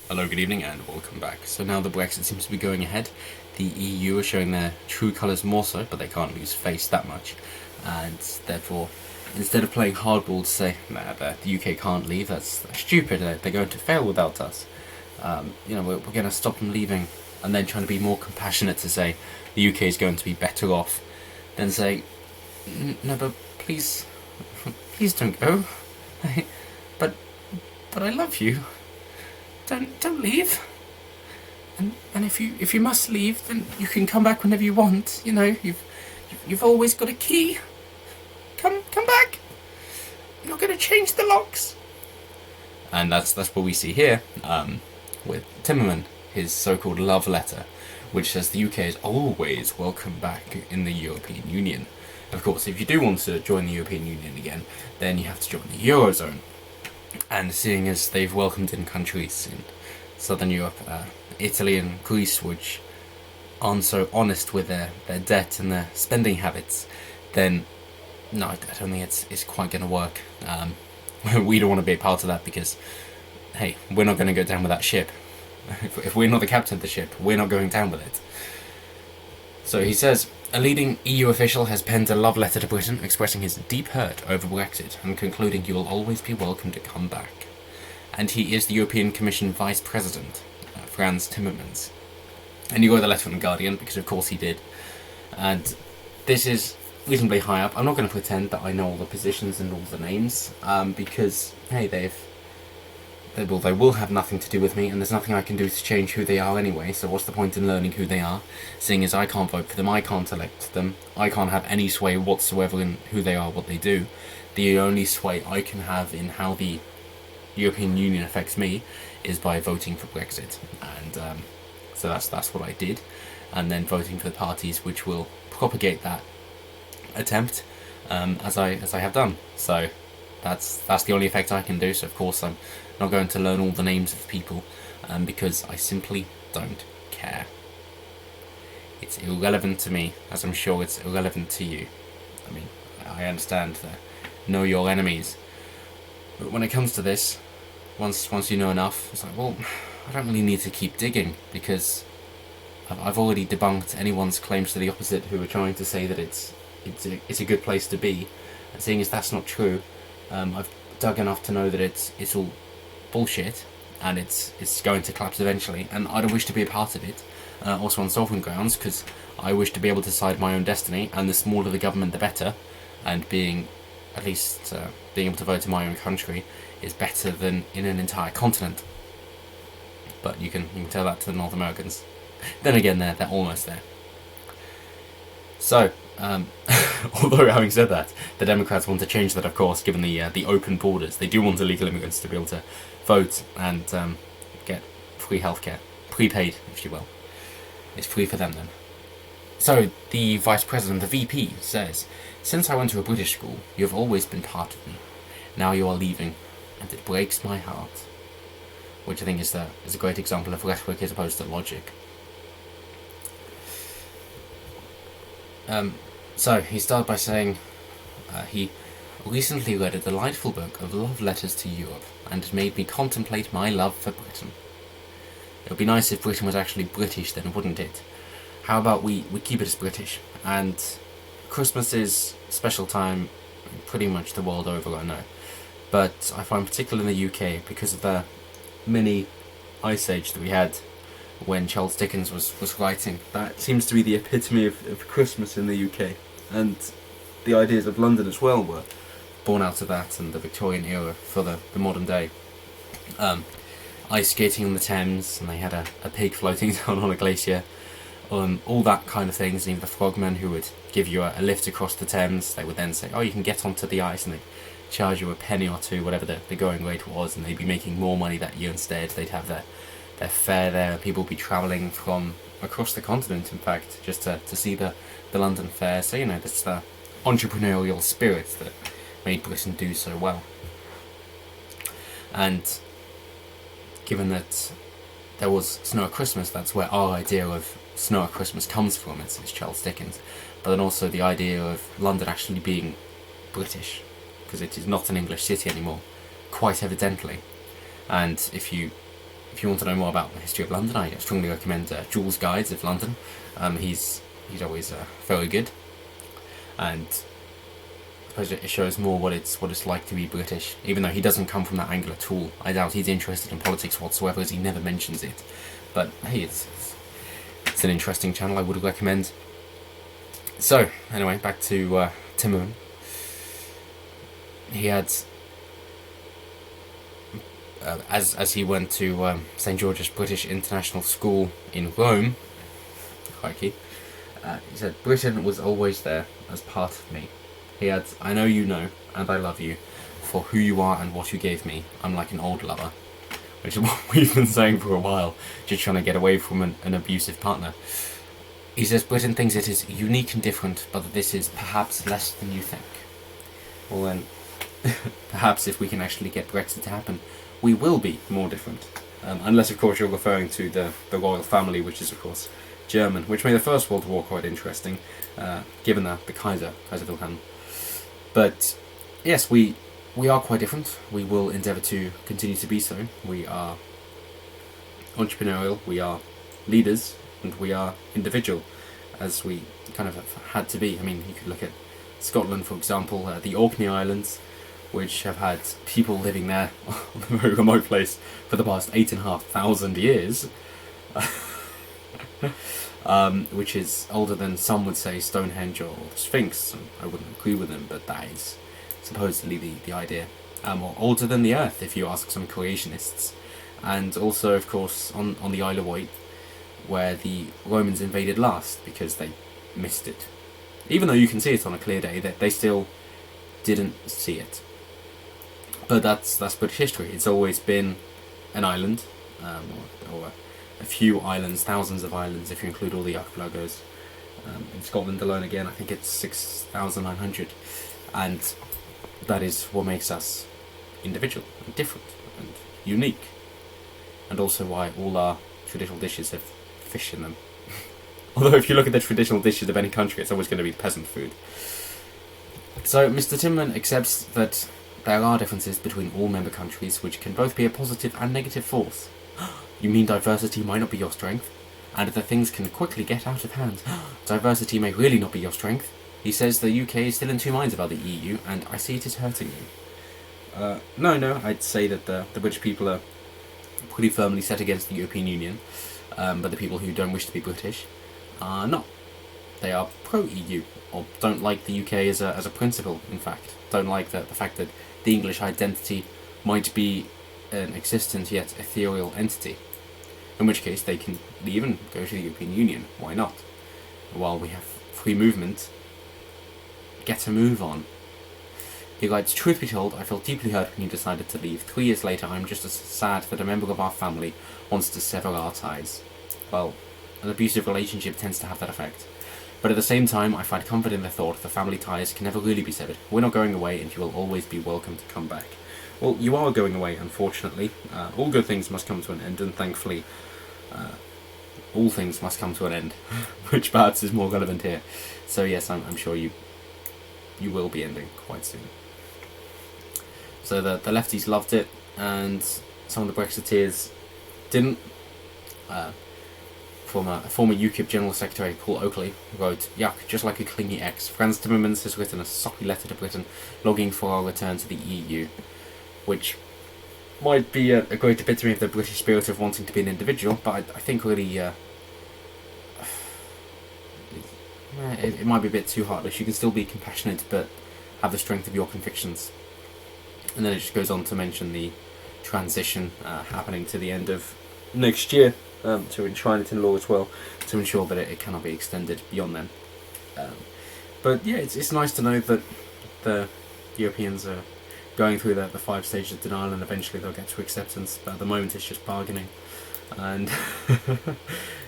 Hello, good evening, and welcome back. So now the Brexit seems to be going ahead. The EU are showing their true colours more so, but they can't lose face that much. And therefore, instead of playing hardball to say, nah, the UK can't leave, that's stupid, they're going to fail without us. We're going to stop them leaving, and then trying to be more compassionate to say the UK is going to be better off than say, no, but please, please don't go. but, but I love you. Don't leave. And if you must leave, then you can come back whenever you want. You know, you've always got a key. Come back. You're not going to change the locks. And that's what we see here with Timmerman, his so-called love letter, which says the UK is always welcome back in the European Union. Of course, if you do want to join the European Union again, then you have to join the Eurozone. And seeing as they've welcomed in countries in Southern Europe, Italy and Greece, which aren't so honest with their debt and their spending habits, then no, I don't think it's quite going to work. We don't want to be a part of that because, hey, we're not going to go down with that ship. If we're not the captain of the ship, we're not going down with it. So he says, a leading EU official has penned a love letter to Britain expressing his deep hurt over Brexit and concluding you will always be welcome to come back. And he is the European Commission Vice President, Frans Timmermans. And you got the letter from The Guardian, because of course he did. And this is reasonably high up. I'm not going to pretend that I know all the positions and all the names, because, hey, they will have nothing to do with me, and there's nothing I can do to change who they are anyway, so what's the point in learning who they are, seeing as I can't vote for them, I can't elect them, I can't have any sway whatsoever in who they are, what they do. The only sway I can have in how the European Union affects me is by voting for Brexit, and so that's what I did, and then voting for the parties which will propagate that attempt, as I have done. So that's the only effect I can do. So of course I'm not going to learn all the names of people, because I simply don't care. It's irrelevant to me, as I'm sure it's irrelevant to you. I mean, I understand that know your enemies, but when it comes to this, once you know enough, it's like, well, I don't really need to keep digging, because I've already debunked anyone's claims to the opposite who are trying to say that it's a good place to be, and seeing as that's not true, I've dug enough to know that it's all bullshit, and it's going to collapse eventually, and I don't wish to be a part of it. Also on sovereign grounds, because I wish to be able to decide my own destiny, and the smaller the government the better, and being able to vote in my own country is better than in an entire continent. But you can tell that to the North Americans. Then again, they're almost there. So, although having said that, the Democrats want to change that, of course, given the open borders. They do want illegal immigrants to be able to vote and get free healthcare, prepaid, if you will. It's free for them then. So the Vice President, the VP, says, "Since I went to a British school, you have always been part of me. Now you are leaving, and it breaks my heart." Which I think is a great example of rhetoric as opposed to logic. So he started by saying he recently read a delightful book of love letters to Europe, and it made me contemplate my love for Britain. It would be nice if Britain was actually British then, wouldn't it? How about we keep it as British? And Christmas is a special time pretty much the world over, I know. But I find particularly in the UK, because of the mini ice age that we had when Charles Dickens was writing, that seems to be the epitome of Christmas in the UK. And the ideas of London as well were born out of that and the Victorian era for the modern day. Ice skating on the Thames, and they had a pig floating down on a glacier, all that kind of things, and even the frogmen who would give you a lift across the Thames. They would then say, oh, you can get onto the ice, and they'd charge you a penny or two, whatever the going rate was, and they'd be making more money that year instead. They'd have their fair there. People would be travelling from across the continent, in fact, just to see the London Fair. So, that's the entrepreneurial spirit that made Britain do so well. And given that there was Snow at Christmas, that's where our idea of Snow at Christmas comes from. It's Charles Dickens. But then also the idea of London actually being British, because it is not an English city anymore, quite evidently. And if you if you want to know more about the history of London, I strongly recommend Jules' Guides of London. He's always very good, and I suppose it shows more what it's like to be British. Even though he doesn't come from that angle at all, I doubt he's interested in politics whatsoever, as he never mentions it. But hey, it's an interesting channel I would recommend. So anyway, back to Timmerman. He had. As he went to St George's British International School in Rome, crikey, he said, "Britain was always there as part of me." He had, "I know you know, and I love you, for who you are and what you gave me. I'm like an old lover," which is what we've been saying for a while, just trying to get away from an abusive partner. He says, "Britain thinks it is unique and different, but that this is perhaps less than you think." Well then, perhaps if we can actually get Brexit to happen, we will be more different. Unless, of course, you're referring to the royal family, which is, of course, German, which made the First World War quite interesting, given the Kaiser Wilhelm. But, yes, we are quite different. We will endeavour to continue to be so. We are entrepreneurial, we are leaders, and we are individual, as we kind of have had to be. I mean, you could look at Scotland, for example, the Orkney Islands, which have had people living there on a very remote place for the past 8,500 years, which is older than some would say Stonehenge or the Sphinx. And I wouldn't agree with them, but that is supposedly the idea. Or older than the Earth, if you ask some creationists. And also, of course, on the Isle of Wight, where the Romans invaded last, because they missed it. Even though you can see it on a clear day, they still didn't see it. But that's British history. It's always been an island, or a few islands, thousands of islands if you include all the archipelagos. In Scotland alone, again, I think it's 6,900, and that is what makes us individual and different and unique, and also why all our traditional dishes have fish in them. Although if you look at the traditional dishes of any country, it's always going to be peasant food. So Mr. Timmerman accepts that there are differences between all member countries which can both be a positive and negative force. You mean diversity might not be your strength? And that things can quickly get out of hand. Diversity may really not be your strength. He says the UK is still in two minds about the EU, and I see it is hurting you. No, I'd say that the British people are pretty firmly set against the European Union, but the people who don't wish to be British are not. They are pro-EU, or don't like the UK as a principle, in fact. Don't like the fact that the English identity might be an existent yet ethereal entity. In which case they can leave and go to the European Union. Why not? While we have free movement, get a move on. He writes, "Truth be told, I felt deeply hurt when you decided to leave. 3 years later, I'm just as sad that a member of our family wants to sever our ties." Well, an abusive relationship tends to have that effect. But at the same time, I find comfort in the thought the family ties can never really be severed. We're not going away, and you will always be welcome to come back. Well, you are going away, unfortunately. All good things must come to an end, and thankfully, all things must come to an end, which perhaps is more relevant here. So yes, I'm sure you will be ending quite soon. So the lefties loved it, and some of the Brexiteers didn't. Former UKIP General Secretary Paul Oakley wrote, "Yuck, just like a clingy ex. Frans Timmermans has written a soppy letter to Britain longing for our return to the EU," which might be a great epitome of the British spirit of wanting to be an individual, but I think really it might be a bit too heartless. You can still be compassionate, but have the strength of your convictions. And then it just goes on to mention the transition happening to the end of next year, to enshrine it in law as well, to ensure that it cannot be extended beyond then. But yeah, it's nice to know that the Europeans are going through the 5 stages of denial, and eventually they'll get to acceptance. But at the moment, it's just bargaining, and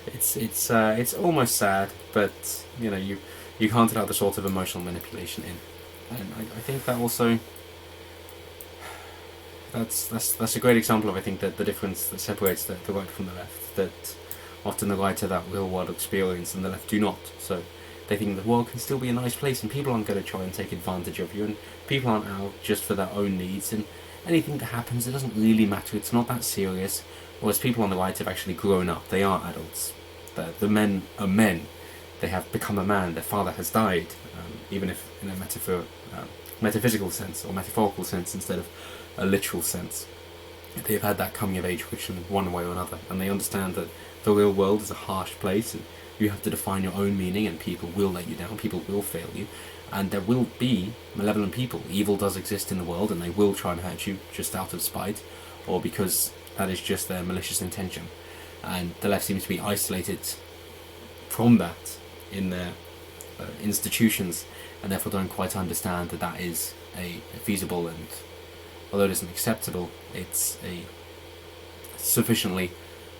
it's almost sad. But you know, you can't allow the sort of emotional manipulation in, and I think that also. That's a great example of, I think, that the difference that separates the right from the left. That often the right have that real world experience and the left do not. So they think the world can still be a nice place and people aren't going to try and take advantage of you, and people aren't out just for their own needs, and anything that happens, it doesn't really matter. It's not that serious. whereas people on the right have actually grown up. They are adults. The men are men. They have become a man. Their father has died, even if in a metaphysical sense or metaphorical sense instead of a literal sense. They've had that coming of age which in one way or another, and they understand that the real world is a harsh place, and you have to define your own meaning, and people will let you down, people will fail you, and there will be malevolent people. Evil does exist in the world, and they will try and hurt you just out of spite, or because that is just their malicious intention. And the left seems to be isolated from that in their institutions, and therefore don't quite understand that that is a feasible, and although it isn't acceptable, it's a sufficiently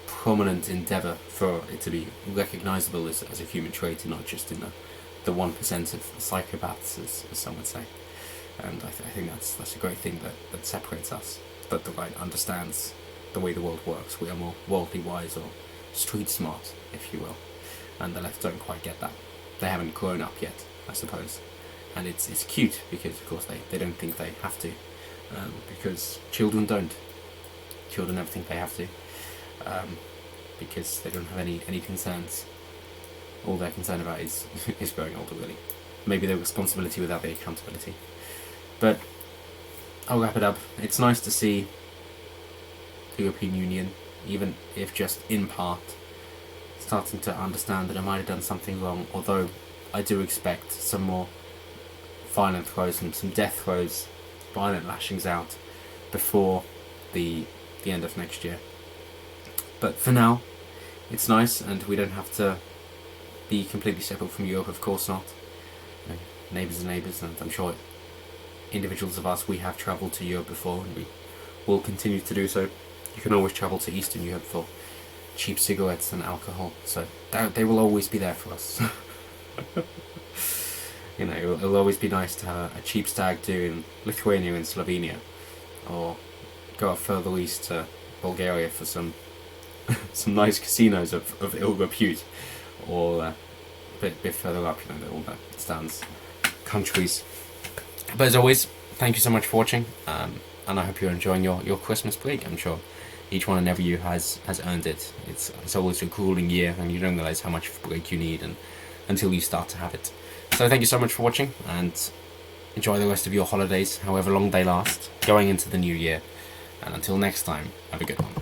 prominent endeavour for it to be recognisable as a human trait, and not just in the 1% of psychopaths, as some would say. And I think that's a great thing that separates us, that the right understands the way the world works. We are more worldly wise, or street smart, if you will, and the left don't quite get that. They haven't grown up yet, I suppose, and it's cute because of course they don't think they have to, because children don't. Children never think they have to, because they don't have any concerns. All they're concerned about is growing older, really. Maybe the responsibility without the accountability. But I'll wrap it up. It's nice to see the European Union, even if just in part, starting to understand that I might have done something wrong, although I do expect some more violent throws and some death throws, violent lashings out before the end of next year. But for now, it's nice, and we don't have to be completely separate from Europe, of course not. You know, neighbours are neighbours, and I'm sure individuals of us, we have travelled to Europe before, and we will continue to do so. You can always travel to Eastern Europe for cheap cigarettes and alcohol, so they will always be there for us. You know, it'll always be nice to have a cheap stag do in Lithuania and Slovenia, or go up further east to Bulgaria for some nice casinos of ill repute, or a bit further up, you know, all the stands countries. But as always, thank you so much for watching, and I hope you're enjoying your Christmas break. I'm sure each one and every you has earned it. It's always a grueling year, and you don't realise how much of a break you need until you start to have it. So thank you so much for watching, and enjoy the rest of your holidays, however long they last, going into the new year. And until next time, have a good one.